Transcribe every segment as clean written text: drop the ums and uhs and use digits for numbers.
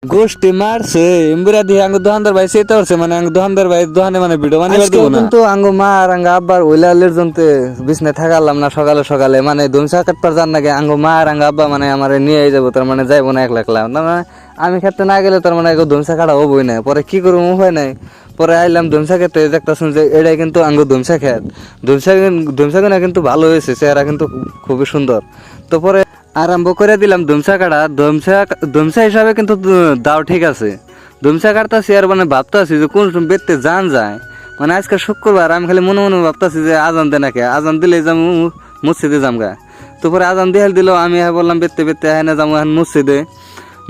গোষ্ঠী মারছে এমবিরা দিয়ে আঙ্গু দোকানদার ভাই সেটা হচ্ছে মানে আঙ্গু দোকানদার ভাই দোকানে মানে ভিডিও মানে কিন্তু আঙ্গু মা আর আঙ্গু আব্বার ওইলালের জন্তে বিছনে থাকালাম না সকালে সকালে মানে ধুমসা কাটপার জান নাকি আঙ্গু মা আর আঙ্গু আব্বা মানে আমার নিয়ে যাবো তার মানে যাইবো না একলা একলা না মানে আমি খেতে না গেলে তার মানে ধুমসা কাটা হবোই না পরে কি করবো উপায় নাই পরে আইলাম ধুমসা খেতে দেখতেছেন যে এটাই কিন্তু আঙ্গু ধুমসা খেত ধুমসা কিনা কিন্তু ভালো হয়েছে চেহারা কিন্তু খুবই সুন্দর তো পরে আরম্ভ করে দিলাম ধুমসা কাটা ধুমসা হিসাবে কিন্তু দাও ঠিক আছে ধুমসা কাটতাছি আর মানে ভাবতাছি যে কোন বেতে জান যায় মানে আজকে শুক্রবার আমি খালি মনে মনে ভাবতাছি যে আজান দে নাকি আজান দিলে যাম মসজিদে যামগা তো পরে আজান দিয়ে দিল আমি বললাম বেতে বেতে হ্যাঁ না যাবো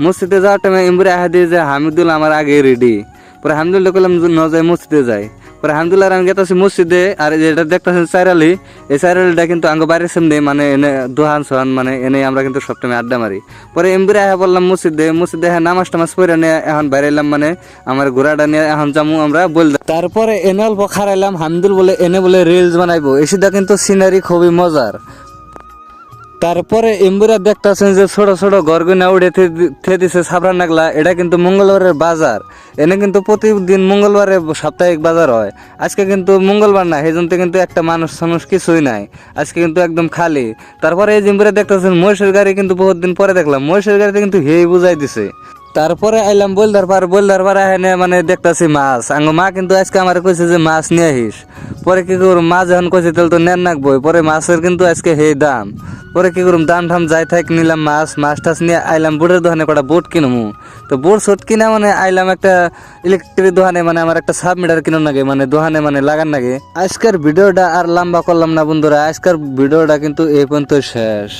মসজিদে যাওয়ার টাইমে এমবুরে আহা দিয়ে যে হামিদুল্লাহ আমার আগে রেডি পরে হামিদুল্লাহ করলাম ন যাই মসজিদে যাই পরে হামিদুল্লাহ আমি গেতেছি মসজিদে আর যেটা দেখতেছেন সাইরালি এই সাইরালিটা কিন্তু আঙ্গ বাইরের সামনে মানে এনে দোহান সোহান মানে এনে আমরা কিন্তু সবসময় আড্ডা মারি পরে এমবুরে আহা বললাম মসজিদে হ্যাঁ নামাজ টামাজ পড়ে নিয়ে এখন বাইরে এলাম মানে আমার ঘোড়াটা নিয়ে এখন যাবো আমরা বললাম তারপরে এনে অল্প খারাইলাম হামিদুল বলে এনে বলে রিলস বানাইবো এসিটা কিন্তু সিনারি খুবই মজার তারপরে এমবুরা দেখতেছেন যে ছোট ছোট গরগুনা উড়ে দিছে সাবরা নাগলা এটা কিন্তু মঙ্গলবারের বাজার এনে কিন্তু প্রতিদিন মঙ্গলবারে সাপ্তাহিক বাজার হয় আজকে কিন্তু মঙ্গলবার না সেই জন্য কিন্তু একটা মানুষ কিছুই নাই আজকে কিন্তু একদম খালি তারপরে এই জিম্বুরা দেখতেছেন মহিষের গাড়ি কিন্তু বহুত দিন পরে দেখলাম মহিষের গাড়িতে কিন্তু হেই বুঝাই দিছে তারপরে আইলাম বলদার পার এখানে মানে দেখতেছি মাছ আঙ্গ মা কিন্তু আজকে আমার কইছে যে মাছ নিয়ে আহিস পরে কি করুম মা যখন কইছে তাহলে তো নেন নাকবই পরে মাছের কিন্তু আজকে হেই দাম পরে কি করুম দাম ঠাম যাই থাক নিলাম মাছ টাছ নিয়ে আইলাম বোটের দোকানে কটা বোট কিনবো তো বোট শোট কিনা মানে আইলাম একটা ইলেকট্রিক দোকানে মানে আমার একটা সাব মিটার কিনুন নাগে মানে দোকানে মানে লাগান নাগে আজকের ভিডিওটা আর লম্বা করলাম না বন্ধুরা আজকের ভিডিওটা কিন্তু এই পর্যন্ত শেষ।